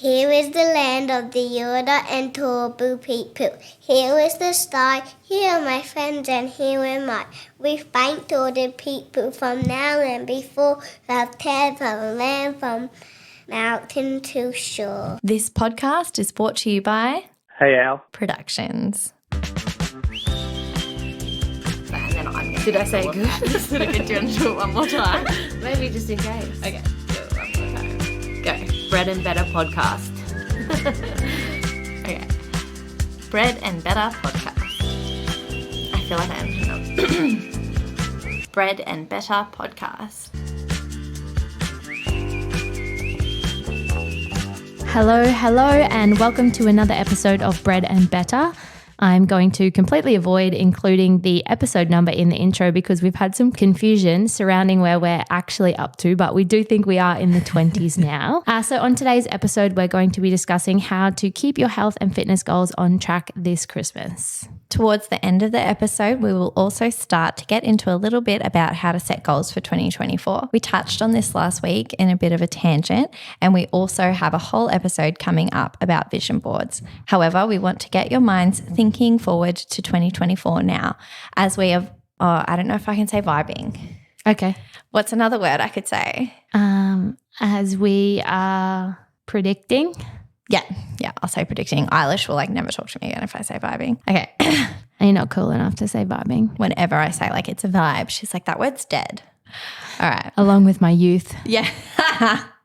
Here is the land of the Yoda and Tobu people. Here is the sky, here are my friends, and here am I. We thank all the people from now and before, have cared for the land from mountain to shore. This podcast is brought to you by Hey Al. Productions. Did I say good? Did I get you to do it one more time? Maybe just in case. Okay, do it one more time. Go. Bread and Better Podcast. Okay. Bread and Better Podcast. I feel like I'm Bread and Better Podcast. Hello, and welcome to another episode of Bread and Better. I'm going to completely avoid including the episode number in the intro because we've had some confusion surrounding where we're actually up to, but we do think we are in the 20s now. So on today's episode, we're going to be discussing how to keep your health and fitness goals on track this Christmas. Towards the end of the episode, we will also start to get into a little bit about how to set goals for 2024. We touched on this last week in a bit of a tangent, and we also have a whole episode coming up about vision boards. However, we want to get your minds thinking forward to 2024 now, as we have, I don't know if I can say vibing. Okay. What's another word I could say? As we are predicting. Yeah, I'll say predicting. Eilish will never talk to me again if I say vibing. Okay. Are you not cool enough to say vibing? Whenever I say it's a vibe, she's like, that word's dead. All right. Along with my youth. Yeah.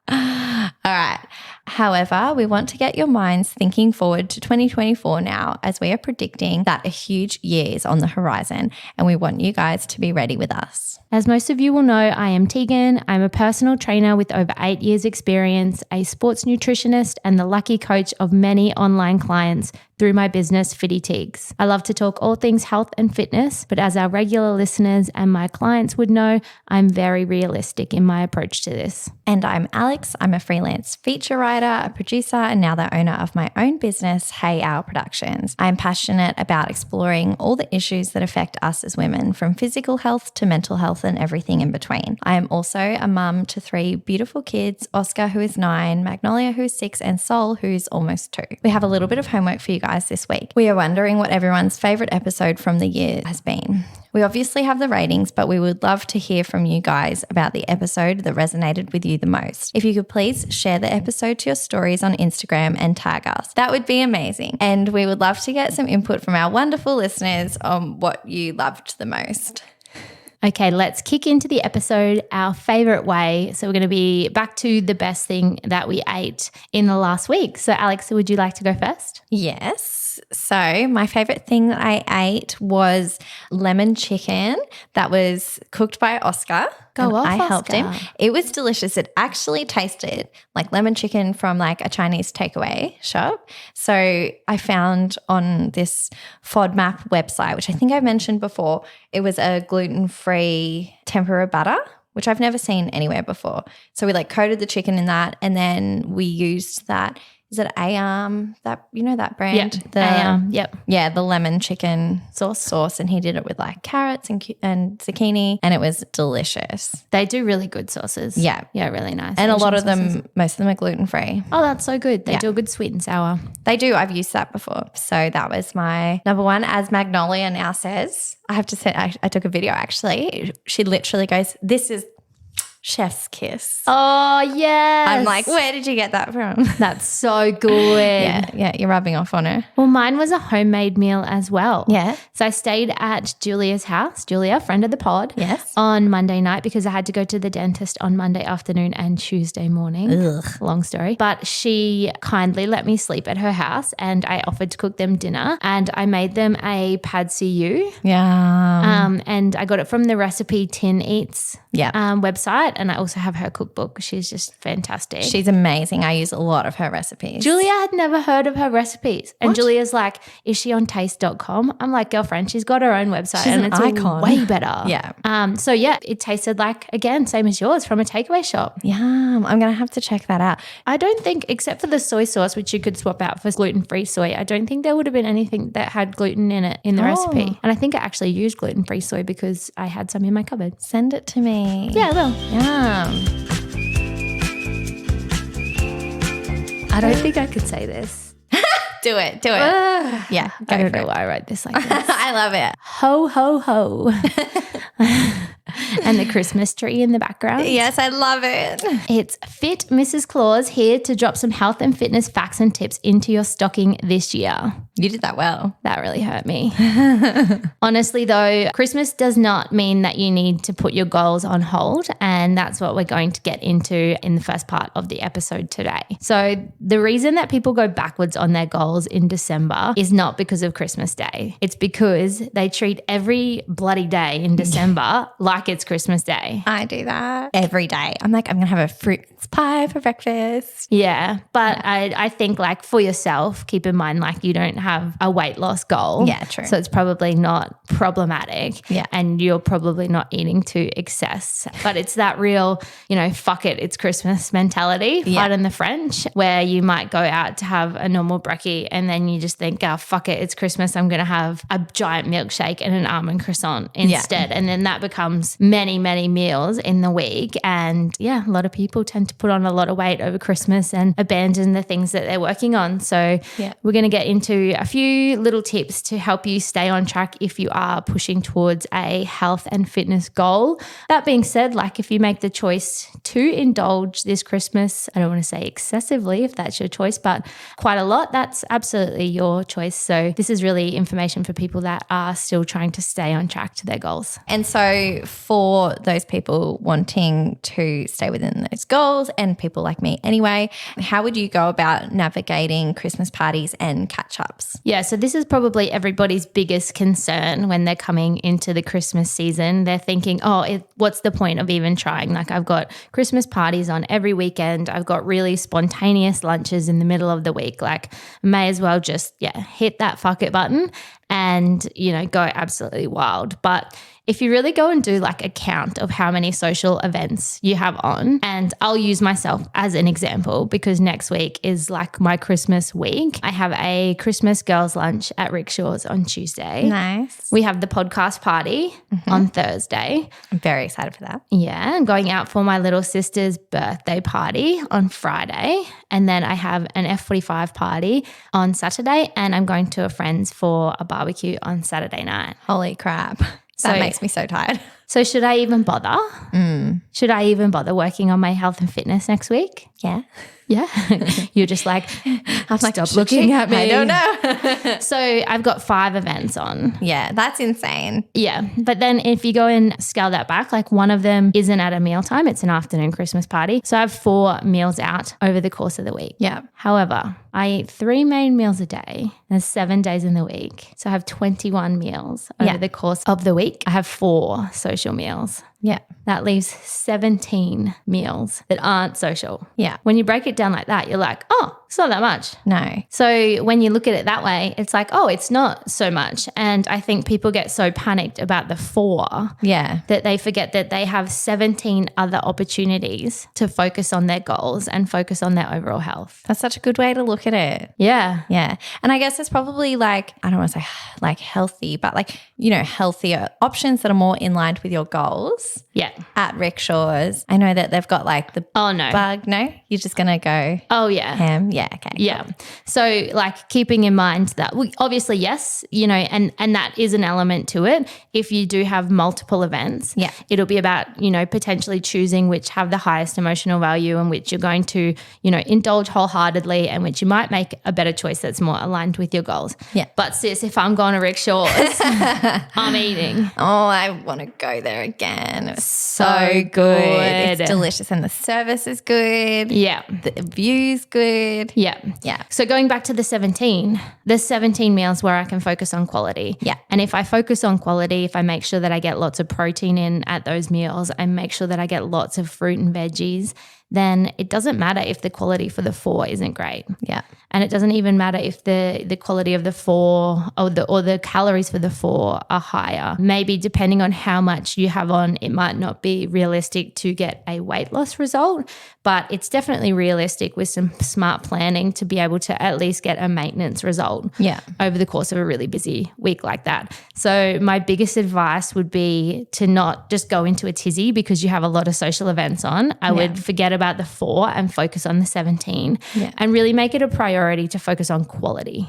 All right. However, we want to get your minds thinking forward to 2024 now, as we are predicting that a huge year is on the horizon, and we want you guys to be ready with us. As most of you will know, I am Tegan. I'm a personal trainer with over 8 years experience, a sports nutritionist, and the lucky coach of many online clients through my business, Fitty Tegs. I love to talk all things health and fitness, but as our regular listeners and my clients would know, I'm very realistic in my approach to this. And I'm Alex. I'm a freelance feature writer, a producer, and now the owner of my own business, Hey Al Productions. I'm passionate about exploring all the issues that affect us as women, from physical health to mental health and everything in between. I am also a mum to 3 beautiful kids, Oscar, who is 9, Magnolia, who is 6, and Sol, who is almost 2. We have a little bit of homework for you guys this week. We are wondering what everyone's favourite episode from the year has been. We obviously have the ratings, but we would love to hear from you guys about the episode that resonated with you the most. If you could please share the episode to your stories on Instagram and tag us, that would be amazing. And we would love to get some input from our wonderful listeners on what you loved the most. Okay, let's kick into the episode our favourite way. So we're going to be back to the best thing that we ate in the last week. So Alex, would you like to go first? Yes. So my favourite thing that I ate was lemon chicken that was cooked by Oscar. Go off, I helped Oscar. him. It was delicious. It actually tasted like lemon chicken from a Chinese takeaway shop. So I found on this FODMAP website, which I think I've mentioned before, it was a gluten-free tempura butter, which I've never seen anywhere before. So we coated the chicken in that, and then we used that. Is it Ayam? That brand? Ayam, yep. Yeah, the lemon chicken sauce, and he did it with carrots and zucchini, and it was delicious. They do really good sauces. Yeah, really nice. And Asian a lot of sauces. them, most of them are gluten free. Oh, that's so good. They do a good sweet and sour. They do. I've used that before. So that was my number one. As Magnolia now says, I have to say, I took a video actually. She literally goes, "This is chef's kiss." Oh, yes. I'm like, where did you get that from? That's so good. Yeah, you're rubbing off on her. Well, mine was a homemade meal as well. Yeah. So I stayed at Julia's house, Julia, friend of the pod, Yes. on Monday night because I had to go to the dentist on Monday afternoon and Tuesday morning. Ugh. Long story. But she kindly let me sleep at her house and I offered to cook them dinner and I made them a pad see ew. Yeah. And I got it from the Recipe Tin Eats website, and I also have her cookbook. She's just fantastic. She's amazing. I use a lot of her recipes. Julia had never heard of her recipes. And Julia's like, is she on taste.com? I'm like, girlfriend, she's got her own website. She's and an it's icon. way better. Yeah. So it tasted again, same as yours from a takeaway shop. Yum. I'm going to have to check that out. I don't think, except for the soy sauce, which you could swap out for gluten-free soy, I don't think there would have been anything that had gluten in it in the recipe. And I think I actually used gluten-free soy because I had some in my cupboard. Send it to me. Yeah, I will. Yum. I don't think I could say this. Do it. Yeah, I don't know why I wrote this like this. I love it. Ho, ho, ho. And the Christmas tree in the background. Yes, I love it. It's Fit Mrs. Claus here to drop some health and fitness facts and tips into your stocking this year. You did that well. That really hurt me. Honestly, though, Christmas does not mean that you need to put your goals on hold, and that's what we're going to get into in the first part of the episode today. So the reason that people go backwards on their goals in December is not because of Christmas Day. It's because they treat every bloody day in December like it's Christmas Day. I do that every day. I'm like, I'm going to have a fruit pie for breakfast. Yeah, but I think like for yourself, keep in mind like you don't have a weight loss goal. Yeah, true. So it's probably not problematic. Yeah. And you're probably not eating to excess. But it's that real, fuck it, it's Christmas mentality, pardon the French, where you might go out to have a normal brekkie and then you just think, oh, fuck it, it's Christmas. I'm going to have a giant milkshake and an almond croissant instead. And then that becomes many, many meals in the week. And yeah, a lot of people tend to put on a lot of weight over Christmas and abandon the things that they're working on. So we're going to get into a few little tips to help you stay on track if you are pushing towards a health and fitness goal. That being said, like if you make the choice to indulge this Christmas, I don't want to say excessively if that's your choice, but quite a lot, that's absolutely your choice. So this is really information for people that are still trying to stay on track to their goals. And so for those people wanting to stay within those goals and people like me anyway, how would you go about navigating Christmas parties and catch-ups? Yeah, so this is probably everybody's biggest concern when they're coming into the Christmas season. They're thinking, what's the point of even trying? Like I've got Christmas parties on every weekend. I've got really spontaneous lunches in the middle of the week. Like may as well just, hit that fuck it button and, go absolutely wild. But if you really go and do like a count of how many social events you have on, and I'll use myself as an example because next week is like my Christmas week. I have a Christmas girls lunch at Rickshaw's on Tuesday. Nice. We have the podcast party on Thursday. I'm very excited for that. Yeah, I'm going out for my little sister's birthday party on Friday. And then I have an F45 party on Saturday, and I'm going to a friend's for a barbecue on Saturday night. Holy crap. That makes me so tired. So should I even bother? Should I even bother working on my health and fitness next week? Yeah. Yeah. You're just like, stop looking at me. I don't know. So I've got 5 events on. Yeah, that's insane. Yeah. But then if you go and scale that back, like one of them isn't at a mealtime, it's an afternoon Christmas party. So I have 4 meals out over the course of the week. Yeah. However, I eat 3 main meals a day. There's 7 days in the week. So I have 21 meals over the course of the week. I have 4 social meals. Yeah. That leaves 17 meals that aren't social. Yeah. When you break it down like that, you're like, oh, it's not that much. No. So when you look at it that way, it's like, oh, it's not so much. And I think people get so panicked about the 4 that they forget that they have 17 other opportunities to focus on their goals and focus on their overall health. That's such a good way to look at it. Yeah. Yeah. And I guess it's probably like, I don't want to say like healthy, but like, healthier options that are more in line with your goals. Yeah. At Rickshaw's. I know that they've got like the bug. No, you're just going to go ham. Yeah. Okay. Yeah. Cool. So like keeping in mind that obviously, yes, and that is an element to it. If you do have multiple events, it'll be about, potentially choosing which have the highest emotional value and which you're going to, indulge wholeheartedly and which you might make a better choice that's more aligned with your goals. Yeah. But sis, if I'm going to Rickshaw's, I'm eating. Oh, I want to go there again. It's so good. It's delicious and the service is good. Yeah. The view's good. Yeah. Yeah. So going back to the 17, there's 17 meals where I can focus on quality. Yeah. And if I focus on quality, if I make sure that I get lots of protein in at those meals, I make sure that I get lots of fruit and veggies, then it doesn't matter if the quality for the 4 isn't great. Yeah. And it doesn't even matter if the quality of the 4 or the calories for the 4 are higher. Maybe depending on how much you have on, it might not be realistic to get a weight loss result, but it's definitely realistic with some smart planning to be able to at least get a maintenance result over the course of a really busy week like that. So my biggest advice would be to not just go into a tizzy because you have a lot of social events on. I would forget about the 4 and focus on the 17 and really make it a priority to focus on quality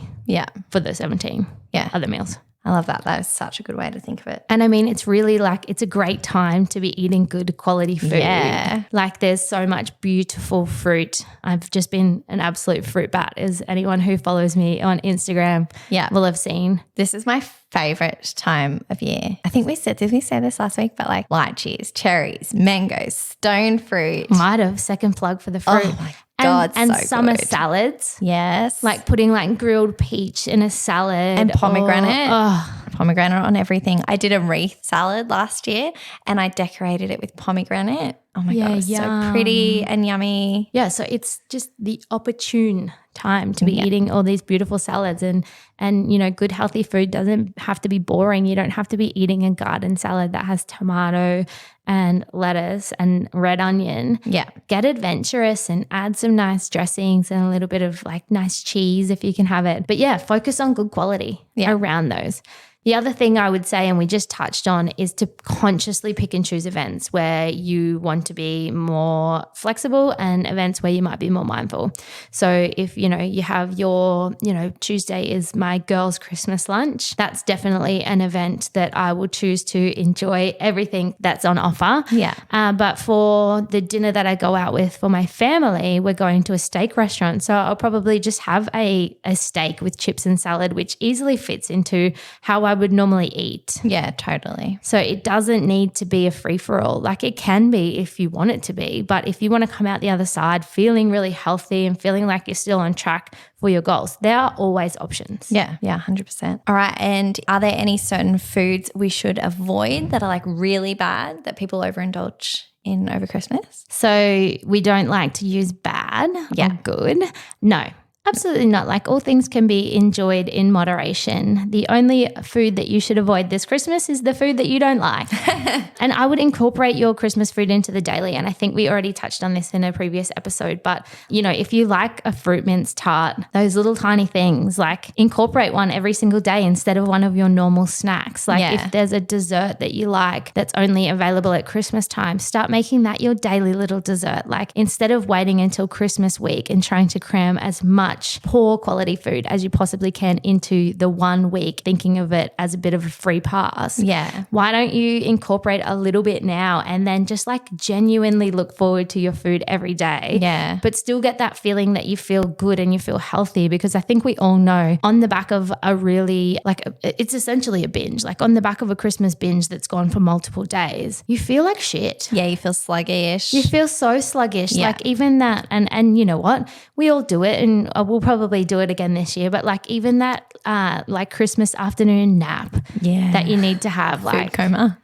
for the 17 other meals. I love that. That is such a good way to think of it. And I mean, it's really like it's a great time to be eating good quality food. Yeah. Like there's so much beautiful fruit. I've just been an absolute fruit bat, as anyone who follows me on Instagram will have seen. This is my favorite time of year. I think did we say this last week? But like lychees, cherries, mangoes, stone fruit. Might have, second plug for the fruit. Oh my God, and so summer good. salads. Yes. Like putting like grilled peach in a salad. And pomegranate. Oh. Pomegranate on everything. I did a wreath salad last year and I decorated it with pomegranate. Oh my God, it was so pretty and yummy. Yeah, so it's just the opportune time to be eating all these beautiful salads and you know, good healthy food doesn't have to be boring. You don't have to be eating a garden salad that has tomato and lettuce and red onion. Yeah. Get adventurous and add some nice dressings and a little bit of like nice cheese if you can have it. But yeah, focus on good quality around those. The other thing I would say, and we just touched on, is to consciously pick and choose events where you want to be more flexible and events where you might be more mindful. So if, you know, you have your, you know, Tuesday is my girls' Christmas lunch, that's definitely an event that I will choose to enjoy everything that's on offer. Yeah. But for the dinner that I go out with for my family, we're going to a steak restaurant. So I'll probably just have a steak with chips and salad, which easily fits into how I would normally eat. Yeah, totally. So it doesn't need to be a free-for-all. Like it can be if you want it to be, but if you want to come out the other side feeling really healthy and feeling like you're still on track for your goals, there are always options. Yeah, 100%. All right, and are there any certain foods we should avoid that are like really bad that people overindulge in over Christmas? So we don't like to use bad or good. No. Absolutely not. Like all things can be enjoyed in moderation. The only food that you should avoid this Christmas is the food that you don't like. And I would incorporate your Christmas food into the daily. And I think we already touched on this in a previous episode. But, you know, if you like a fruit mince tart, those little tiny things, like incorporate one every single day instead of one of your normal snacks. Like if there's a dessert that you like that's only available at Christmas time, start making that your daily little dessert. Like instead of waiting until Christmas week and trying to cram as much poor quality food as you possibly can into the 1 week, thinking of it as a bit of a free pass. Yeah. Why don't you incorporate a little bit now and then just like genuinely look forward to your food every day? Yeah. But still get that feeling that you feel good and you feel healthy, because I think we all know on the back of a really it's essentially a binge, like on the back of a Christmas binge that's gone for multiple days, you feel like shit. Yeah, you feel sluggish. You feel so sluggish. Yeah. Like even that, and you know what? We all do it, and we'll probably do it again this year. But like even that, like Christmas afternoon nap that you need to have, like food coma.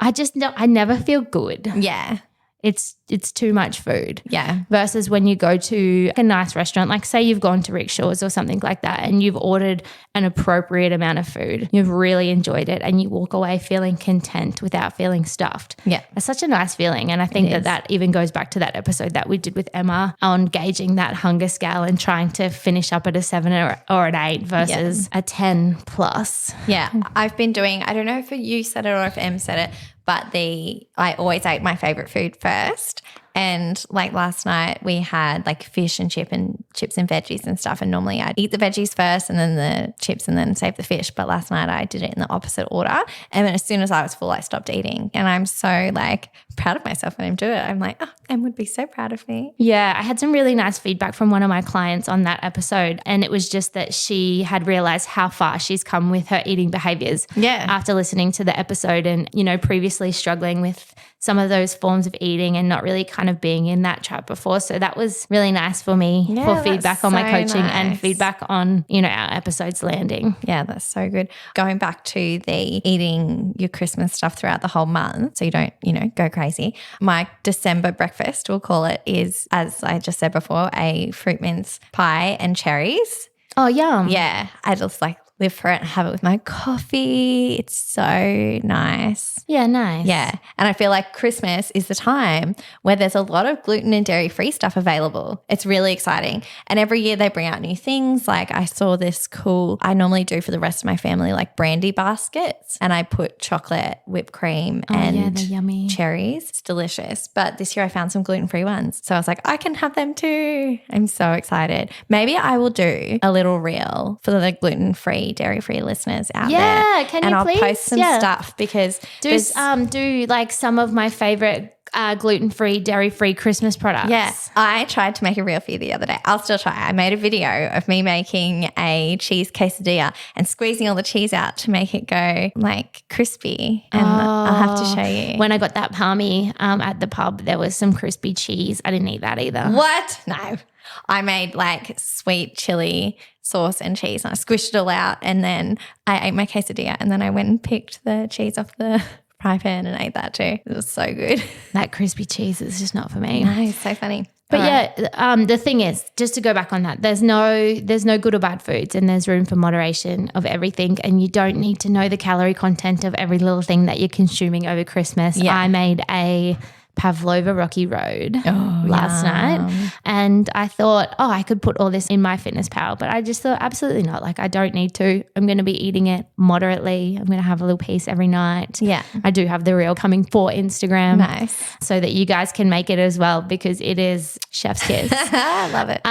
I never feel good. Yeah. It's too much food. Yeah. Versus when you go to a nice restaurant, like say you've gone to Rickshaws or something like that and you've ordered an appropriate amount of food, you've really enjoyed it and you walk away feeling content without feeling stuffed. Yeah. It's such a nice feeling. And I think that even goes back to that episode that we did with Emma on gauging that hunger scale and trying to finish up at a 7 or an 8 versus a 10 plus. Yeah. I've been doing, I don't know if you said it or if Em said it, but I always ate my favorite food first. And like last night we had like fish and chips and veggies and stuff. And normally I'd eat the veggies first and then the chips and then save the fish. But last night I did it in the opposite order. And then as soon as I was full, I stopped eating. And I'm so like proud of myself when I do it. I'm like, oh, Em would be so proud of me. Yeah, I had some really nice feedback from one of my clients on that episode. And it was just that she had realized how far she's come with her eating behaviors. Yeah. After listening to the episode and, you know, previously struggling with some of those forms of eating and not really kind of being in that trap before. So that was really nice for me for feedback on my coaching and feedback on, our episodes landing. Yeah, that's so good. Going back to the eating your Christmas stuff throughout the whole month so you don't, go crazy. My December breakfast, we'll call it, is, as I just said before, a fruit mince pie and cherries. Oh, yum. Yeah, I just live for it and have it with my coffee. It's so nice. Yeah, nice. Yeah. And I feel like Christmas is the time where there's a lot of gluten and dairy-free stuff available. It's really exciting. And every year they bring out new things. Like I saw this cool, I normally do for the rest of my family, like brandy baskets. And I put chocolate, whipped cream and they're yummy. cherries. It's delicious. But this year I found some gluten-free ones. So I was like, I can have them too. I'm so excited. Maybe I will do a little reel for the gluten-free, dairy-free listeners out there. Yeah, can you and please? I'll post some stuff because do like some of my favorite gluten-free, dairy-free Christmas products. Yeah, I tried to make a reel for you the other day. I'll still try. I made a video of me making a cheese quesadilla and squeezing all the cheese out to make it go like crispy. And I'll have to show you. When I got that palmy at the pub, there was some crispy cheese. I didn't eat that either. What? No. I made like sweet chili sauce and cheese and I squished it all out and then I ate my quesadilla and then I went and picked the cheese off the fry pan and ate that too. It was so good. That crispy cheese is just not for me. No, it's so funny. But the thing is, just to go back on that, there's no good or bad foods and there's room for moderation of everything and you don't need to know the calorie content of every little thing that you're consuming over Christmas. Yeah. I made a Pavlova Rocky Road last night and I thought, I could put all this in my Fitness Pal, but I just thought absolutely not. Like I don't need to. I'm going to be eating it moderately. I'm going to have a little piece every night. Yeah. I do have the reel coming for Instagram. Nice. So that you guys can make it as well because it is chef's kiss. I love it.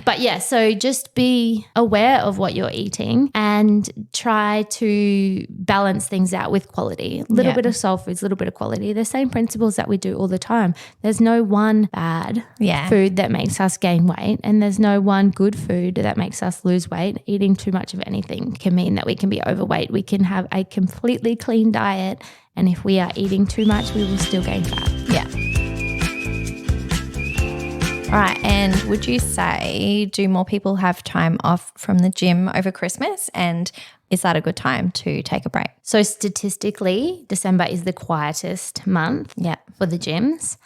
But yeah, so just be aware of what you're eating and try to balance things out with quality. A little bit of soul foods, a little bit of quality. The same principles that we do all the time. There's no one bad food that makes us gain weight and there's no one good food that makes us lose weight. Eating too much of anything can mean that we can be overweight. We can have a completely clean diet and if we are eating too much, we will still gain fat. Yeah. All right. And would you say, do more people have time off from the gym over Christmas? And is that a good time to take a break? So statistically, December is the quietest month for the gyms.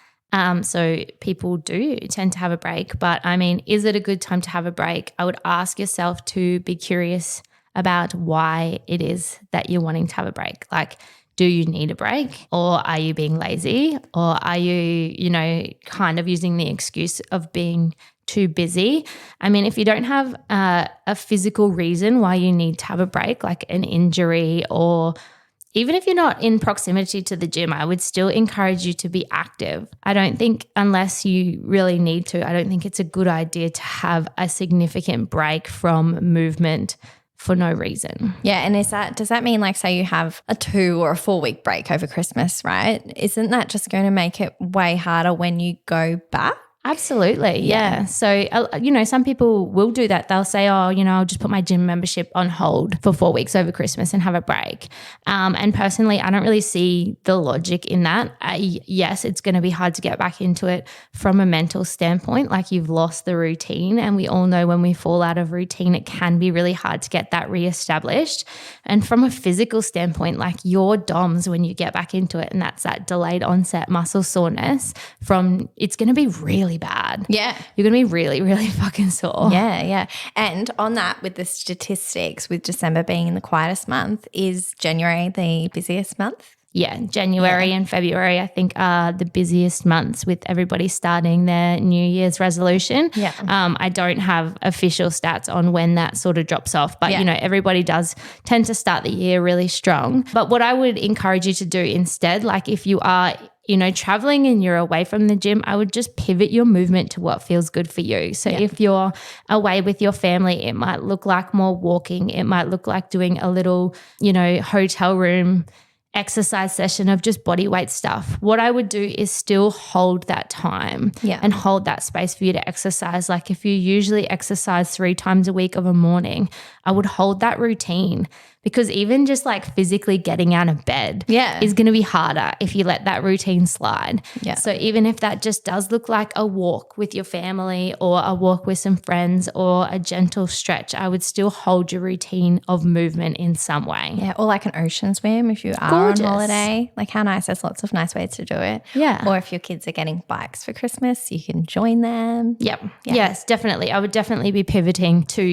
So people do tend to have a break. But I mean, is it a good time to have a break? I would ask yourself to be curious about why it is that you're wanting to have a break. Like, do you need a break or are you being lazy or are you, kind of using the excuse of being too busy? I mean, if you don't have a physical reason why you need to have a break, like an injury or even if you're not in proximity to the gym, I would still encourage you to be active. I don't think unless you really need to, I don't think it's a good idea to have a significant break from movement for no reason. Yeah, and does that mean like say you have a 2 or a 4 week break over Christmas, right? Isn't that just going to make it way harder when you go back? Absolutely. Yeah. So, some people will do that. They'll say, I'll just put my gym membership on hold for 4 weeks over Christmas and have a break. And personally, I don't really see the logic in that. Yes, it's going to be hard to get back into it from a mental standpoint, like you've lost the routine. And we all know when we fall out of routine, it can be really hard to get that reestablished. And from a physical standpoint, like your DOMS when you get back into it, and that's that delayed onset muscle soreness it's going to be really bad. Yeah. You're going to be really, really fucking sore. Yeah. And on that, with the statistics, with December being in the quietest month, is January the busiest month? Yeah, January and February, I think, are the busiest months with everybody starting their New Year's resolution. Yeah. I don't have official stats on when that sort of drops off, but, everybody does tend to start the year really strong. But what I would encourage you to do instead, like if you are traveling and you're away from the gym, I would just pivot your movement to what feels good for you. So if you're away with your family, it might look like more walking. It might look like doing a little, hotel room exercise session of just body weight stuff. What I would do is still hold that time and hold that space for you to exercise. Like if you usually exercise 3 times a week of a morning, I would hold that routine because even just like physically getting out of bed is going to be harder if you let that routine slide. Yeah. So even if that just does look like a walk with your family or a walk with some friends or a gentle stretch, I would still hold your routine of movement in some way. Yeah, or like an ocean swim if you are Gorgeous. on holiday. Like how nice. There's lots of nice ways to do it. Yeah. Or if your kids are getting bikes for Christmas, you can join them. Yep. Yeah. Yes, definitely. I would definitely be pivoting to,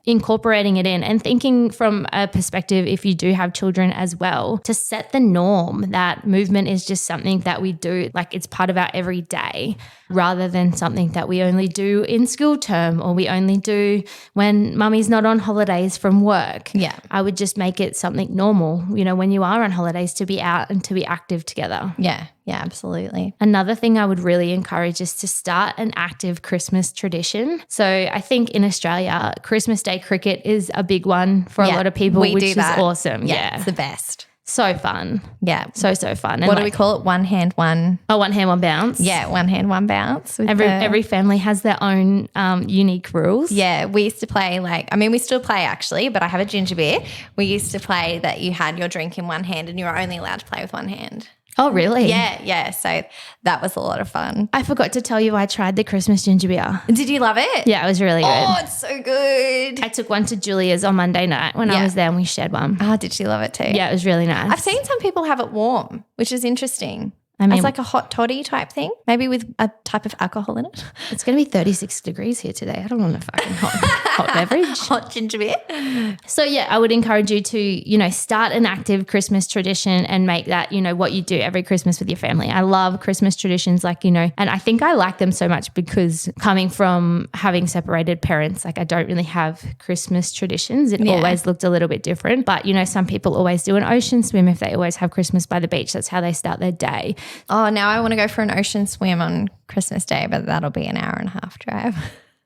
incorporating it in and thinking from a perspective, if you do have children as well, to set the norm that movement is just something that we do, like it's part of our everyday, rather than something that we only do in school term or we only do when mummy's not on holidays from work. Yeah. I would just make it something normal, when you are on holidays, to be out and to be active together. Yeah. Yeah, absolutely. Another thing I would really encourage is to start an active Christmas tradition. So I think in Australia, Christmas Day cricket is a big one for a lot of people, which is awesome. Yeah. It's the best. So fun. Yeah. So fun. And what do we call it? One hand, one. Oh, one hand, one bounce. Yeah, one hand, one bounce. Every family has their own unique rules. Yeah, we used to play we still play actually, but I have a ginger beer. We used to play that you had your drink in one hand and you were only allowed to play with one hand. Oh, really? Yeah. So that was a lot of fun. I forgot to tell you I tried the Christmas ginger beer. Did you love it? Yeah, it was really good. Oh, it's so good. I took one to Julia's on Monday night when I was there and we shared one. Oh, did she love it too? Yeah, it was really nice. I've seen some people have it warm, which is interesting. I mean, it's like a hot toddy type thing, maybe with a type of alcohol in it. It's going to be 36 degrees here today. I don't want a fucking hot beverage. Hot ginger beer. So, I would encourage you to, start an active Christmas tradition and make that, what you do every Christmas with your family. I love Christmas traditions and I think I like them so much because coming from having separated parents, I don't really have Christmas traditions. It always looked a little bit different. But, some people always do an ocean swim if they always have Christmas by the beach. That's how they start their day. Oh, now I want to go for an ocean swim on Christmas Day, but that'll be an hour and a half drive.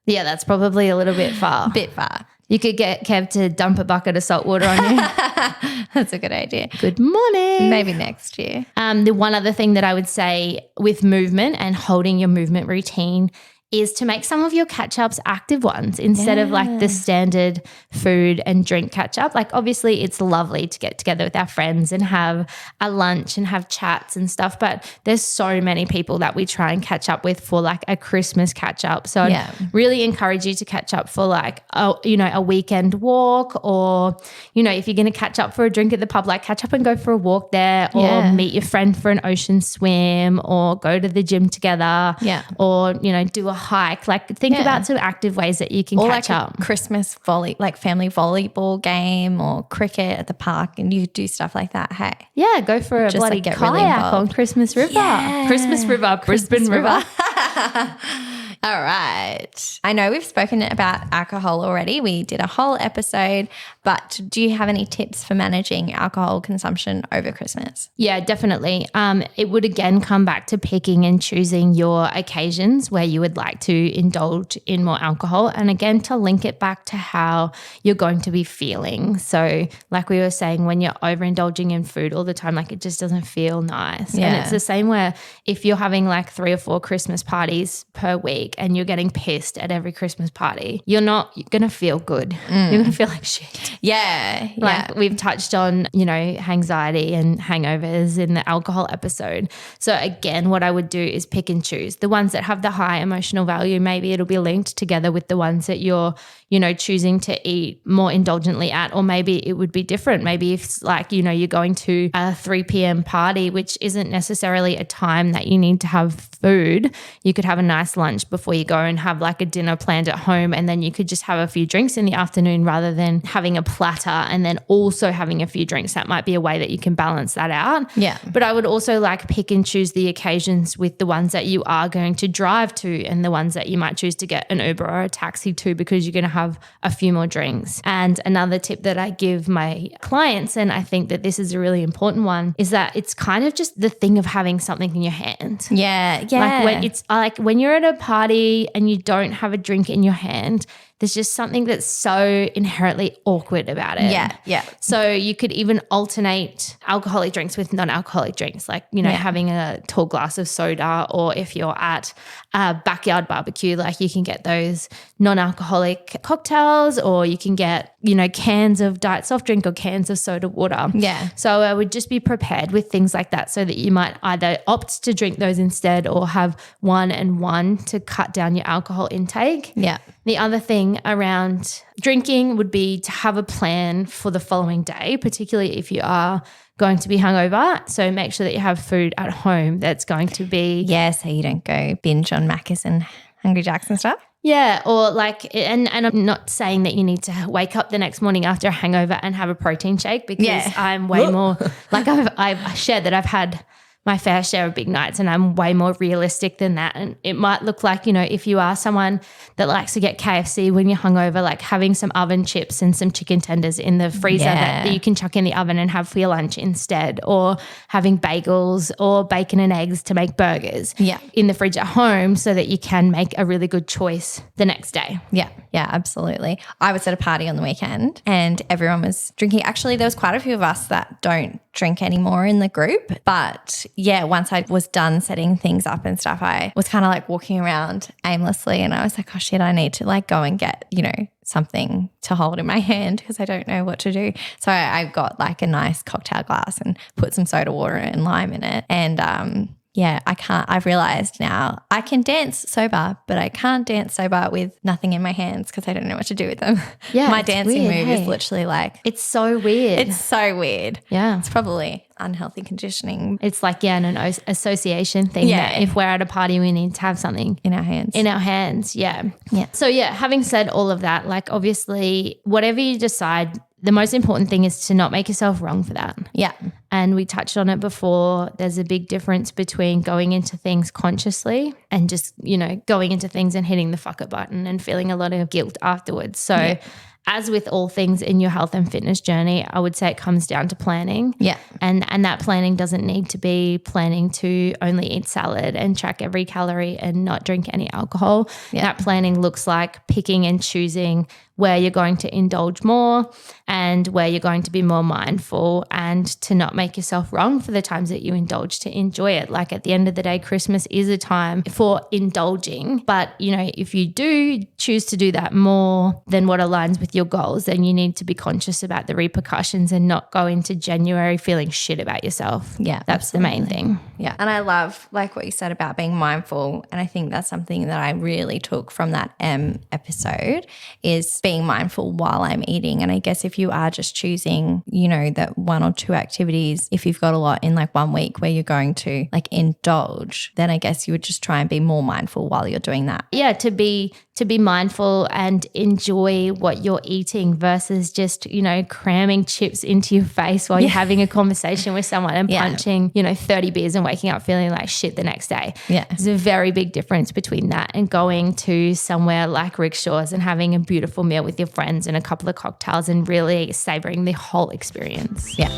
Yeah, that's probably a little bit far. Bit far. You could get Kev to dump a bucket of salt water on you. That's a good idea. Good morning. Maybe next year. The one other thing that I would say with movement and holding your movement routine is to make some of your catch-ups active ones instead of the standard food and drink catch-up. Obviously it's lovely to get together with our friends and have a lunch and have chats and stuff, but there's so many people that we try and catch up with for a Christmas catch-up. So I'd really encourage you to catch up for a weekend walk, or, if you're going to catch up for a drink at the pub, catch up and go for a walk there, or meet your friend for an ocean swim, or go to the gym together, or, do a hike. Think about some active ways that you can catch up. A Christmas family volleyball game or cricket at the park, and you do stuff like that. Hey, yeah, go for a bloody kayak on Christmas River. Yeah. Christmas River, Brisbane River. All right. I know we've spoken about alcohol already. We did a whole episode, but do you have any tips for managing alcohol consumption over Christmas? Yeah, definitely. It would again come back to picking and choosing your occasions where you would like to indulge in more alcohol, and again to link it back to how you're going to be feeling. So like we were saying, when you're overindulging in food all the time, it just doesn't feel nice. And it's the same where if you're having 3 or 4 Christmas parties per week and you're getting pissed at every Christmas party, you're not going to feel good. You're going to feel like shit. Yeah. We've touched on, anxiety and hangovers in the alcohol episode. So again, what I would do is pick and choose the ones that have the high emotional value. Maybe it'll be linked together with the ones that you're, choosing to eat more indulgently at, or maybe it would be different. Maybe if you're going to a 3 p.m. party, which isn't necessarily a time that you need to have food, you could have a nice lunch before you go and have a dinner planned at home, and then you could just have a few drinks in the afternoon rather than having a platter and then also having a few drinks. That might be a way that you can balance that out. Yeah. But I would also pick and choose the occasions with the ones that you are going to drive to and the ones that you might choose to get an Uber or a taxi to, because you're going to have a few more drinks. And another tip that I give my clients, and I think that this is a really important one, is that it's kind of just the thing of having something in your hand. Yeah. When it's when you're at a party and you don't have a drink in your hand, there's just something that's so inherently awkward about it. Yeah. So you could even alternate alcoholic drinks with non-alcoholic drinks, like, having a tall glass of soda, or if you're at a backyard barbecue, like you can get those non-alcoholic cocktails, or you can get, cans of diet soft drink or cans of soda water. Yeah. So I would just be prepared with things like that so that you might either opt to drink those instead or have 1 and 1 to cut down your alcohol intake. Yeah. The other thing around drinking would be to have a plan for the following day, particularly if you are going to be hungover. So make sure that you have food at home that's going to be. Yeah, so you don't go binge on Macca's and Hungry Jacks and stuff. Yeah, or like, and I'm not saying that you need to wake up the next morning after a hangover and have a protein shake, because I'm way more, like I've shared that I've had my fair share of big nights, and I'm way more realistic than that. And it might look like, if you are someone that likes to get KFC when you're hungover, like having some oven chips and some chicken tenders in the freezer that you can chuck in the oven and have for your lunch instead, or having bagels or bacon and eggs to make burgers in the fridge at home so that you can make a really good choice the next day. Yeah, absolutely. I was at a party on the weekend and everyone was drinking. Actually, there was quite a few of us that don't drink anymore in the group, but once I was done setting things up and stuff, I was kind of like walking around aimlessly, and I was like, oh shit, I need to like go and get, something to hold in my hand because I don't know what to do. So I got like a nice cocktail glass and put some soda water and lime in it. And I've realized now I can dance sober, but I can't dance sober with nothing in my hands because I don't know what to do with them. Yeah, my dancing weird, move is literally like. It's so weird. It's so weird. Yeah. It's probably unhealthy conditioning. It's like, an association thing that if we're at a party, we need to have something in our hands. Yeah. So having said all of that, like obviously whatever you decide, the most important thing is to not make yourself wrong for that. Yeah. And we touched on it before. There's a big difference between going into things consciously and just, going into things and hitting the fuck it button and feeling a lot of guilt afterwards. So as with all things in your health and fitness journey, I would say it comes down to planning. Yeah. And that planning doesn't need to be planning to only eat salad and track every calorie and not drink any alcohol. Yeah. That planning looks like picking and choosing where you're going to indulge more and where you're going to be more mindful, and to not make yourself wrong for the times that you indulge, to enjoy it. Like at the end of the day, Christmas is a time for indulging. But, if you do choose to do that more than what aligns with your goals, then you need to be conscious about the repercussions and not go into January feeling shit about yourself. Yeah, that's absolutely. the main thing. Yeah. And I love like what you said about being mindful. And I think that's something that I really took from that episode, is being mindful while I'm eating. And I guess if you are just choosing, that 1 or 2 activities, if you've got a lot in like 1 week where you're going to like indulge, then I guess you would just try and be more mindful while you're doing that. Yeah, to be mindful and enjoy what you're eating versus just, cramming chips into your face while you're having a conversation with someone and punching, 30 beers and waking up feeling like shit the next day. Yeah. There's a very big difference between that and going to somewhere like Rickshaws and having a beautiful meal with your friends and a couple of cocktails and really savoring the whole experience. Yeah.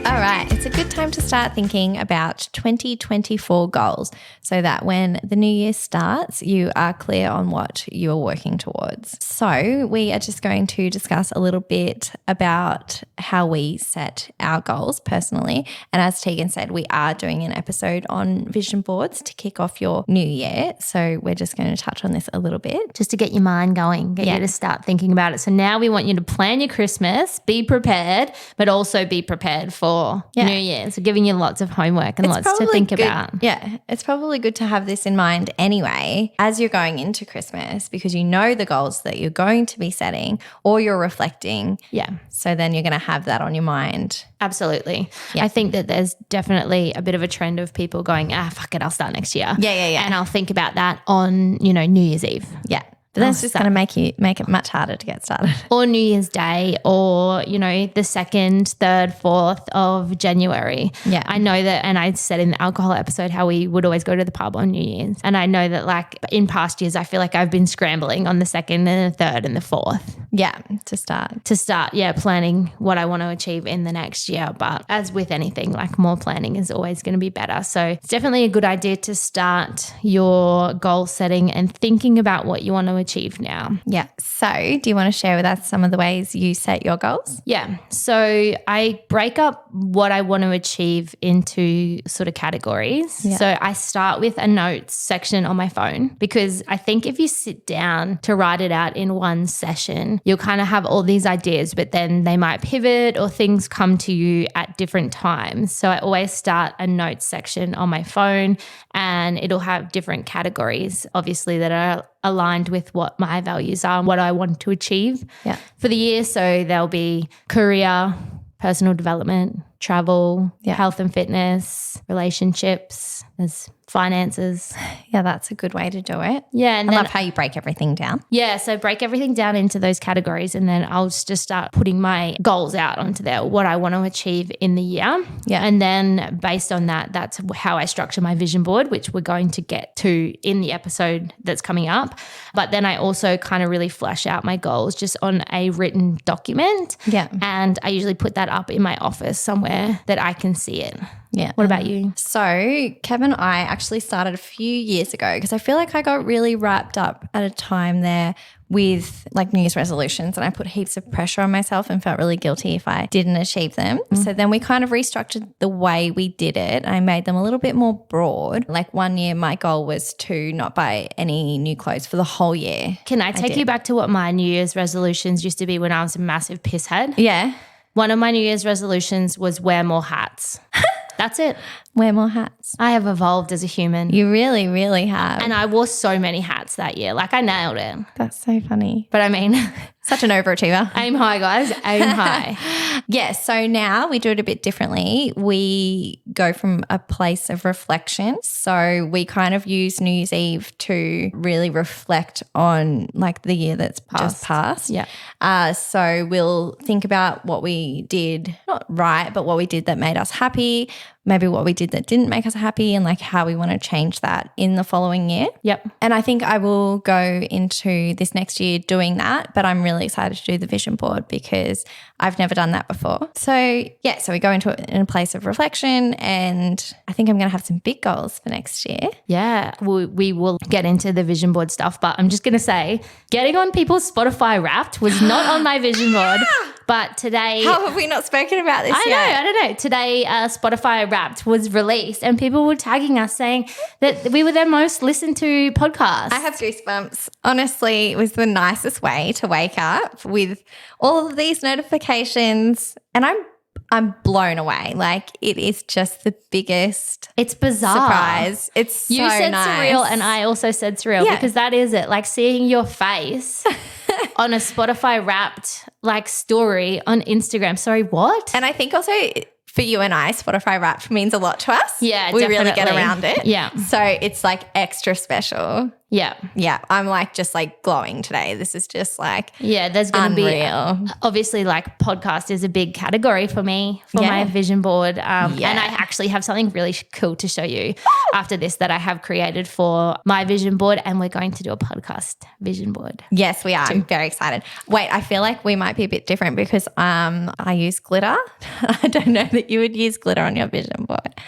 All right, it's a good time to start thinking about 2024 goals so that when the new year starts, you are clear on what you are working towards. So we are just going to discuss a little bit about how we set our goals personally. And as Tegan said, we are doing an episode on vision boards to kick off your new year. So we're just going to touch on this a little bit. Just to get your mind going, get you to start thinking about it. So now we want you to plan your Christmas, be prepared, but also be prepared for New Year. So giving you lots of homework and lots to think about. Yeah, it's probably good to have this in mind anyway as you're going into Christmas, because you know the goals that you're going to be setting or you're reflecting. Yeah. So then you're going to have that on your mind. Absolutely. Yeah. I think that there's definitely a bit of a trend of people going, fuck it, I'll start next year. Yeah. And I'll think about that on, New Year's Eve. Yeah. But that's just going to make it much harder to get started. Or New Year's Day, or, you know, the 2nd, 3rd, 4th of January. Yeah. I know that, and I said in the alcohol episode how we would always go to the pub on New Year's. And I know that like in past years, I feel like I've been scrambling on the 2nd and the 3rd and the 4th. Yeah, to start. Planning what I want to achieve in the next year. But as with anything, like more planning is always going to be better. So it's definitely a good idea to start your goal setting and thinking about what you want to achieve now. Yeah. So do you want to share with us some of the ways you set your goals? Yeah. So I break up what I want to achieve into sort of categories. Yeah. So I start with a notes section on my phone, because I think if you sit down to write it out in one session, you'll kind of have all these ideas, but then they might pivot or things come to you at different times. So I always start a notes section on my phone, and it'll have different categories, obviously, that are aligned with what my values are and what I want to achieve for the year. So there'll be career, personal development, travel, health and fitness, relationships, there's finances. Yeah, that's a good way to do it. Yeah. And I then, love how you break everything down. yeah, so break everything down into those categories, and then I'll just start putting my goals out onto there, what I want to achieve in the year. Yeah. And then based on that, that's how I structure my vision board, which we're going to get to in the episode that's coming up. But then I also kind of really flesh out my goals just on a written document. Yeah. And I usually put that up in my office somewhere that I can see it. Yeah. What about you? So Kev and I actually started a few years ago, because I feel like I got really wrapped up at a time there with like New Year's resolutions, and I put heaps of pressure on myself and felt really guilty if I didn't achieve them. So then we kind of restructured the way we did it. I made them a little bit more broad. Like one year my goal was to not buy any new clothes for the whole year. Can I take you back to what my New Year's resolutions used to be when I was a massive pisshead? Yeah. One of my New Year's resolutions was wear more hats. That's it. Wear more hats. I have evolved as a human. You really, really have. And I wore so many hats that year. Like I nailed it. That's so funny. But I mean, Such an overachiever. aim high, guys. Aim high. Yeah, so now we do it a bit differently. We go from a place of reflection. So we kind of use New Year's Eve to really reflect on like the year that's just passed. Yeah. So we'll think about what we did, not right, but what we did that made us happy, maybe what we did that didn't make us happy, and like how we want to change that in the following year. Yep. And I think I will go into this next year doing that, but I'm really excited to do the vision board because I've never done that before. So yeah, so we go into it in a place of reflection, and I think I'm going to have some big goals for next year. Yeah, we will get into the vision board stuff, but I'm just going to say getting on people's Spotify Wrapped was not on my vision board, but today... How have we not spoken about this yet? I don't know. Today, Spotify Wrapped was released and people were tagging us saying that we were their most listened to podcast. I have goosebumps. Honestly, it was the nicest way to wake up with all of these notifications, and I'm blown away. Like it is just the biggest It's bizarre. surprise. It's so You said nice. surreal and I also said surreal because that is it. Like seeing your face on a Spotify Wrapped like story on Instagram. Sorry, what? And I think also for you and I, Spotify Wrapped means a lot to us. Yeah, we really get definitely. around it. Yeah. So it's like extra special. Yeah. Yeah, I'm like just like glowing today. This is just like Yeah, there's going to unreal. be obviously like podcast is a big category for me for my vision board. And I actually have something really cool to show you after this that I have created for my vision board, and we're going to do a podcast vision board. Yes, we are. I'm very excited. Wait, I feel like we might be a bit different because I use glitter. I don't know that you would use glitter on your vision board.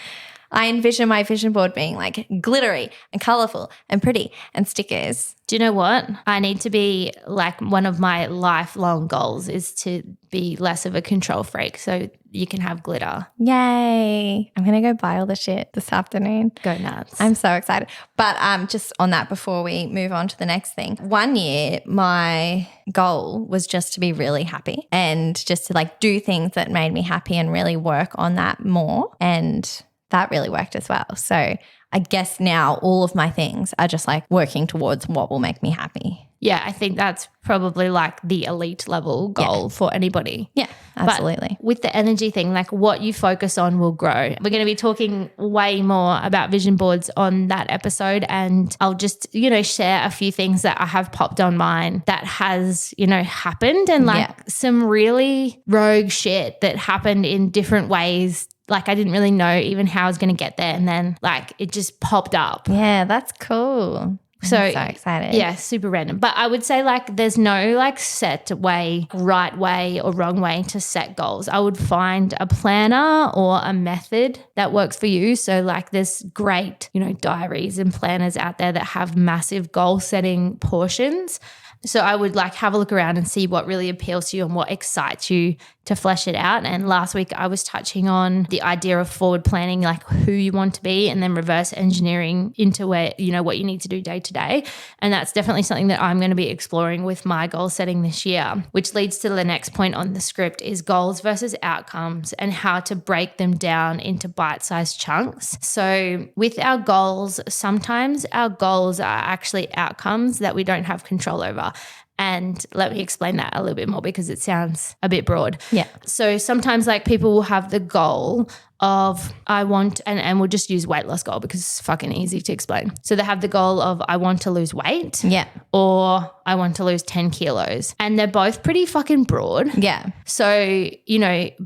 I envision my vision board being like glittery and colourful and pretty and stickers. Do you know what? I need to be like one of my lifelong goals is to be less of a control freak so you can have glitter. Yay. I'm going to go buy all the shit this afternoon. Go nuts. I'm so excited. But just on that before we move on to the next thing, one year my goal was just to be really happy and just to like do things that made me happy and really work on that more, and that really worked as well. So I guess now all of my things are just like working towards what will make me happy. yeah, I think that's probably like the elite level goal for anybody. Yeah, absolutely. But with the energy thing, like what you focus on will grow. We're going to be talking way more about vision boards on that episode, and I'll just, share a few things that I have popped on mine that has, happened, and some really rogue shit that happened in different ways. Like I didn't really know even how I was going to get there, and then like it just popped up. Yeah, that's cool. So excited. Yeah, super random. But I would say like there's no like set way, right way or wrong way to set goals. I would find a planner or a method that works for you. So like there's great, diaries and planners out there that have massive goal setting portions. So I would like have a look around and see what really appeals to you and what excites you to flesh it out. And last week I was touching on the idea of forward planning, like who you want to be, and then reverse engineering into where, what you need to do day to day. And that's definitely something that I'm going to be exploring with my goal setting this year, which leads to the next point on the script is goals versus outcomes and how to break them down into bite-sized chunks. So with our goals, sometimes our goals are actually outcomes that we don't have control over. And let me explain that a little bit more because it sounds a bit broad. Yeah. So sometimes like people will have the goal of I want, and we'll just use weight loss goal because it's fucking easy to explain. So they have the goal of I want to lose weight. Yeah. Or I want to lose 10 kilos. And they're both pretty fucking broad. Yeah. So,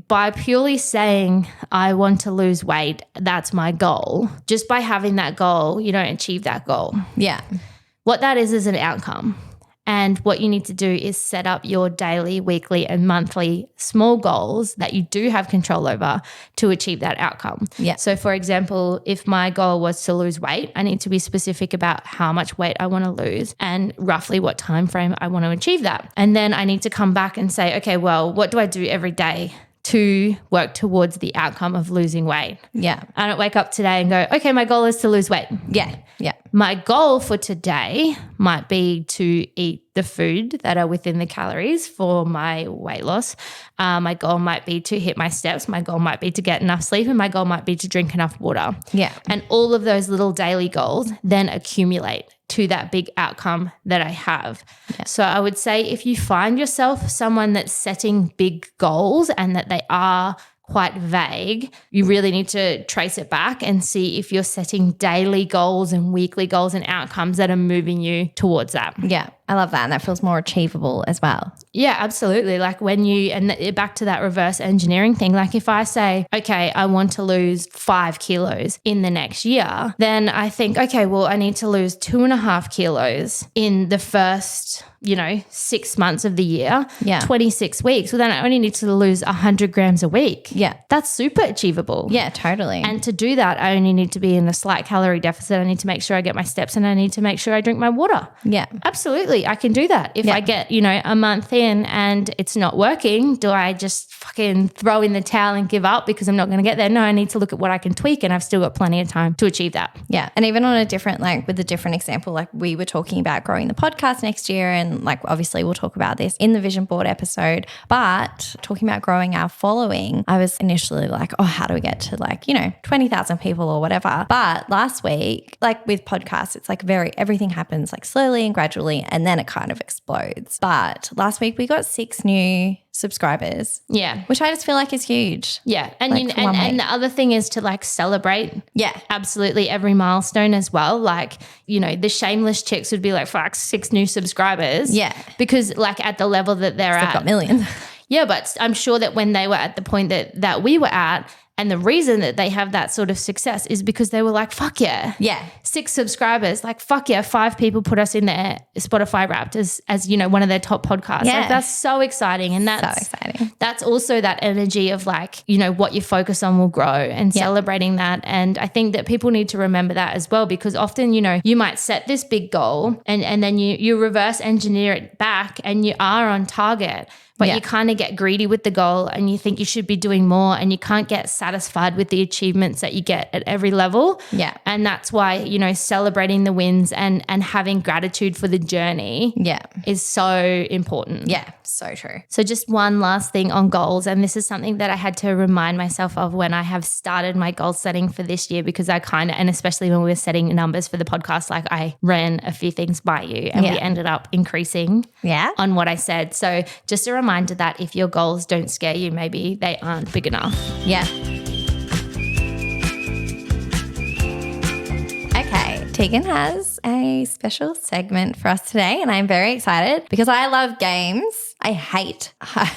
by purely saying I want to lose weight, that's my goal. Just by having that goal, you don't achieve that goal. Yeah. What that is an outcome. And what you need to do is set up your daily, weekly, and monthly small goals that you do have control over to achieve that outcome. Yeah. So, for example, if my goal was to lose weight, I need to be specific about how much weight I want to lose and roughly what time frame I want to achieve that. And then I need to come back and say, okay, well, what do I do every day to work towards the outcome of losing weight? Yeah. I don't wake up today and go, okay, my goal is to lose weight. Yeah. Yeah. My goal for today might be to eat the food that are within the calories for my weight loss. My goal might be to hit my steps. My goal might be to get enough sleep, and my goal might be to drink enough water. Yeah. And all of those little daily goals then accumulate to that big outcome that I have. Yeah. So I would say if you find yourself someone that's setting big goals and that they are quite vague, you really need to trace it back and see if you're setting daily goals and weekly goals and outcomes that are moving you towards that. Yeah, I love that. And that feels more achievable as well. Yeah, absolutely. Like when you, and back to that reverse engineering thing, like if I say, okay, I want to lose 5 kilos in the next year, then I think, okay, well, I need to lose 2.5 kilos in the first 6 months of the year, 26 weeks. Well, then I only need to lose 100 grams a week. Yeah. That's super achievable. Yeah, totally. And to do that, I only need to be in a slight calorie deficit. I need to make sure I get my steps, and I need to make sure I drink my water. Yeah. Absolutely. I can do that. If I get, a month in and it's not working, do I just fucking throw in the towel and give up because I'm not going to get there? No, I need to look at what I can tweak, and I've still got plenty of time to achieve that. Yeah. And even on a different, with a different example, we were talking about growing the podcast next year, and obviously we'll talk about this in the vision board episode, but talking about growing our following, I was initially like, oh, how do we get to 20,000 people or whatever? But last week, with podcasts, it's everything happens slowly and gradually, and then it kind of explodes. But last week we got 6 new subscribers. Yeah. Which I just feel is huge. Yeah. And and the other thing is to celebrate. Yeah. Absolutely every milestone as well. The shameless chicks would be fuck, 6 new subscribers. Yeah. Because at the level that they're at. They've got millions. Yeah, but I'm sure that when they were at the point that we were at, and the reason that they have that sort of success is because they were fuck yeah. Yeah. 6 subscribers, fuck yeah, 5 people put us in their Spotify Wrapped as one of their top podcasts. Yeah. That's so exciting. And that's so exciting. That's also that energy of what you focus on will grow, and celebrating that. And I think that people need to remember that as well, because often, you might set this big goal and then you reverse engineer it back and you are on target. But you kind of get greedy with the goal and you think you should be doing more, and you can't get satisfied satisfied with the achievements that you get at every level. Yeah. And that's why, you know, celebrating the wins and having gratitude for the journey is so important. Yeah, so true. So just one last thing on goals, and this is something that I had to remind myself of when I have started my goal setting for this year, because I kind of, and especially when we were setting numbers for the podcast, like I ran a few things by you and we ended up increasing on what I said. So just a reminder that if your goals don't scare you, maybe they aren't big enough. Yeah. Okay, Tegan has a special segment for us today and I'm very excited because I love games. I hate I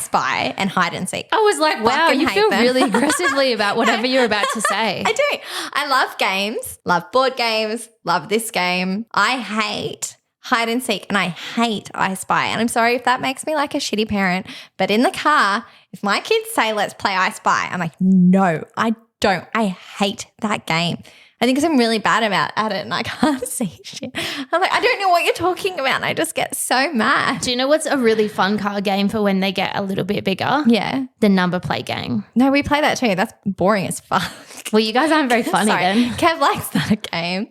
Spy and hide and seek. I was like, wow, you feel really aggressively about whatever you're about to say. I do. I love games, love board games, love this game. I hate hide and seek and I hate I Spy. And I'm sorry if that makes me like a shitty parent, but in the car, if my kids say, let's play I Spy, I'm like, no, I don't. I hate that game. I think because I'm really bad at it and I can't see shit. I'm like, I don't know what you're talking about. And I just get so mad. Do you know what's a really fun card game for when they get a little bit bigger? Yeah. The number play game. No, we play that too. That's boring as fuck. Well, you guys aren't very funny then. Kev likes that game.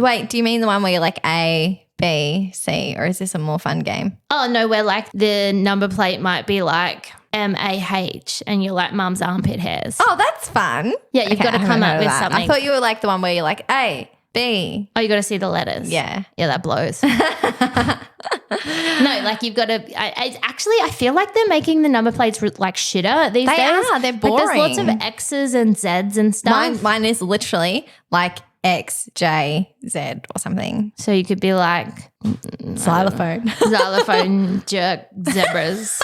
Wait, do you mean the one where you're like A, B, C, or is this a more fun game? Oh, no, where like the number plate might be like MAH and you're like mum's armpit hairs. Oh, that's fun. Yeah, you've got to come up with something. I thought you were like the one where you're like A, B. Oh, you got to see the letters. Yeah. Yeah, that blows. No, like you've got to I feel like they're making the number plates like shitter these days. They are. They're boring. Like there's lots of X's and Z's and stuff. Mine is literally like X, J, Z or something. So you could be like Xylophone. Xylophone, jerk, zebras.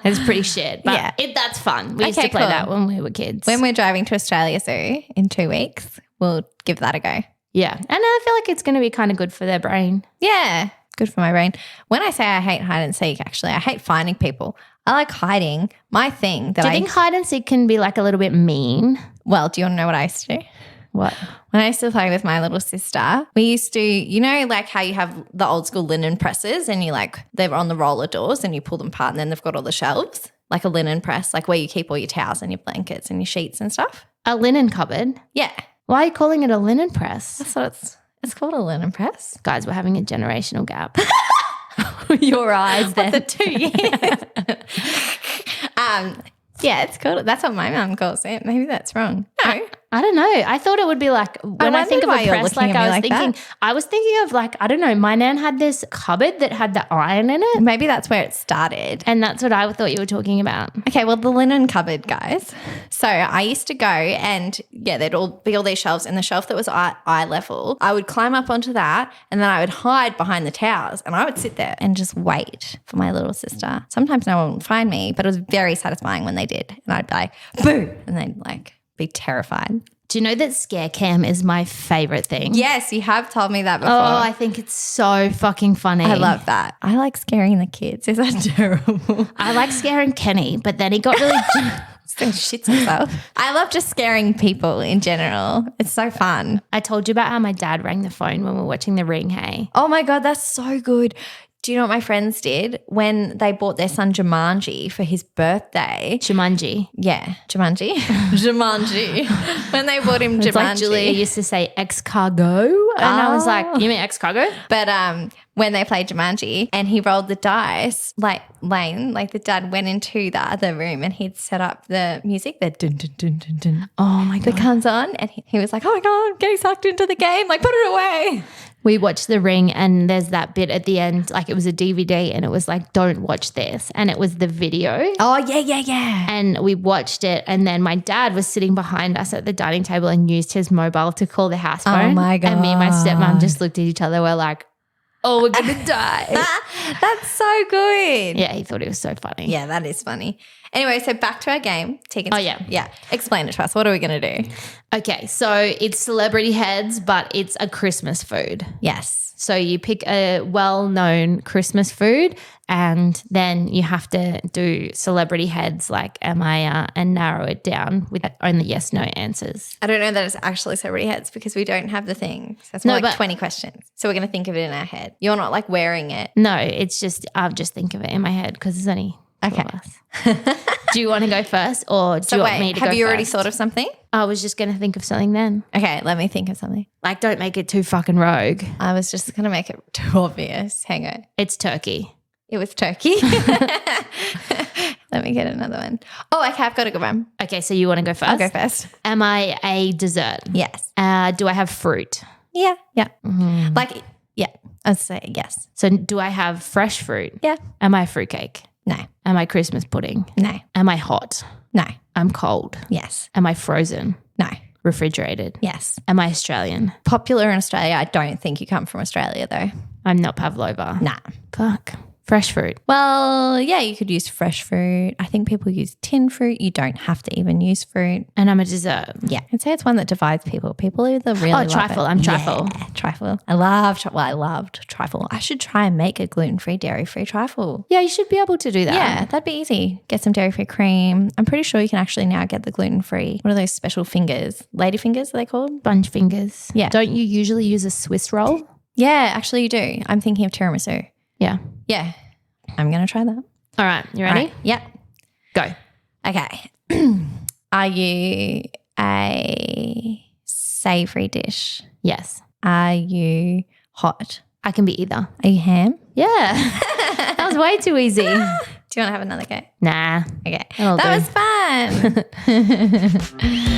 It's pretty shit. But that's fun. We used to play that when we were kids. When we're driving to Australia Zoo in 2 weeks, we'll give that a go. Yeah. And I feel like it's going to be kind of good for their brain. Yeah. Good for my brain. When I say I hate hide and seek, actually, I hate finding people. I like hiding. My thing that Do you think hide and seek can be like a little bit mean? Well, do you want to know what I used to do? What? When I used to play with my little sister, we used to, you know, like how you have the old school linen presses and you like, they're on the roller doors and you pull them apart and then they've got all the shelves, like a linen press, like where you keep all your towels and your blankets and your sheets and stuff. A linen cupboard? Yeah. Why are you calling it a linen press? That's what it's called, a linen press. Guys, we're having a generational gap. Your eyes then. The 2 years. Yeah, it's called, that's what my mum calls it. Maybe that's wrong. No. I don't know. I thought it would be like when I think of a press, like I was thinking of like, I don't know, my nan had this cupboard that had the iron in it. Maybe that's where it started. And that's what I thought you were talking about. Okay, well, the linen cupboard, guys. So I used to go and, there'd all be all these shelves and the shelf that was eye level, I would climb up onto that and then I would hide behind the towels and I would sit there and just wait for my little sister. Sometimes no one would find me, but it was very satisfying when they did. And I'd be like, boo, and they'd like be terrified. Do you know that scare cam is my favorite thing? Yes, you have told me that before. Oh, I think it's so fucking funny. I love that. I like scaring the kids. Is that terrible? I like scaring Kenny, but then he got really so shits himself. I love just scaring people in general. It's so fun. I told you about how my dad rang the phone when we were watching The Ring, hey? Oh my God, that's so good. Do you know what my friends did when they bought their son Jumanji for his birthday? Jumanji. Yeah, Jumanji. Jumanji. When they bought him Jumanji. It's like Julia used to say X-Cargo. And I was like, you mean X-Cargo? But when they played Jumanji and he rolled the dice, like Lane, like the dad went into the other room and he'd set up the music, the dun dun dun dun dun. Oh my God. That comes on and he was like, oh my God, I'm getting sucked into the game. Like, put it away. We watched The Ring and there's that bit at the end, like it was a DVD and it was like, don't watch this. And it was the video. Oh, yeah. And we watched it and then my dad was sitting behind us at the dining table and used his mobile to call the house phone. Oh my God. And me and my stepmom just looked at each other. We're like, oh, we're going to die. That's so good. Yeah, he thought it was so funny. Yeah, that is funny. Anyway, so back to our game. Tegan. Oh, yeah. Yeah. Explain it to us. What are we going to do? Okay, so it's celebrity heads, but it's a Christmas food. Yes. So you pick a well-known Christmas food and then you have to do celebrity heads like Amaya and narrow it down with only yes, no answers. I don't know that it's actually celebrity heads because we don't have the thing. So it's more like 20 questions. So we're going to think of it in our head. You're not like wearing it. No, it's just I'll just think of it in my head because there's only two of us. Do you want to go first or do you want me to go have you already first? thought of something? I was just going to think of something then. Okay, let me think of something. Like, don't make it too fucking rogue. I was just going to make it too obvious. Hang on. It's turkey. It was turkey. Let me get another one. Oh, okay, I've got a good one. Okay, so you want to go first? I'll go first. Am I a dessert? Yes. Do I have fruit? Yeah. Like, yeah, I'd say yes. So do I have fresh fruit? Yeah. Am I a fruitcake? No. Am I Christmas pudding? No. Am I hot? No. I'm cold. Yes. Am I frozen? No. Refrigerated? Yes. Am I Australian? Popular in Australia. I don't think you come from Australia though. I'm not pavlova. Nah. Fuck. Fresh fruit. Well, yeah, you could use fresh fruit. I think people use tin fruit. You don't have to even use fruit. And I'm a dessert. Yeah. I'd say it's one that divides people. People either really love trifle. it. I'm trifle. Yeah, trifle. I loved trifle. I should try and make a gluten-free, dairy-free trifle. Yeah, you should be able to do that. Yeah, that'd be easy. Get some dairy-free cream. I'm pretty sure you can actually now get the gluten-free. What are those special fingers? Lady fingers, are they called? Sponge fingers. Yeah. Don't you usually use a Swiss roll? Yeah, actually you do. I'm thinking of tiramisu. Yeah. Yeah. I'm going to try that. All right. You ready? All right. Yep. Go. Okay. Are you a savoury dish? Yes. Are you hot? I can be either. Are you ham? Yeah. That was way too easy. Do you want to have another go? Nah. Okay. That'll That do. was fun.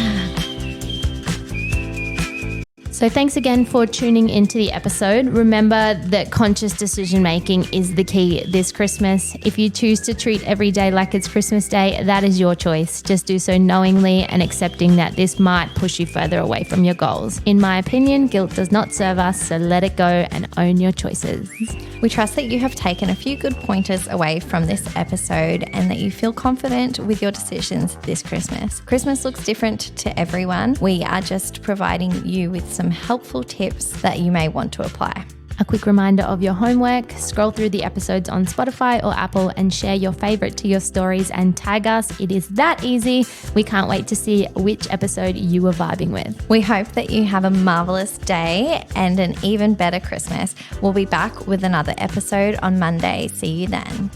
So thanks again for tuning into the episode. Remember that conscious decision making is the key this Christmas. If you choose to treat every day like it's Christmas Day, that is your choice. Just do so knowingly and accepting that this might push you further away from your goals. In my opinion, guilt does not serve us, so let it go and own your choices. We trust that you have taken a few good pointers away from this episode and that you feel confident with your decisions this Christmas. Christmas looks different to everyone. We are just providing you with some helpful tips that you may want to apply. A quick reminder of your homework: scroll through the episodes on Spotify or Apple and share your favorite to your stories and tag us. It is that easy. We can't wait to see which episode you are vibing with. We hope that you have a marvelous day and an even better Christmas. We'll be back with another episode on Monday. See you then.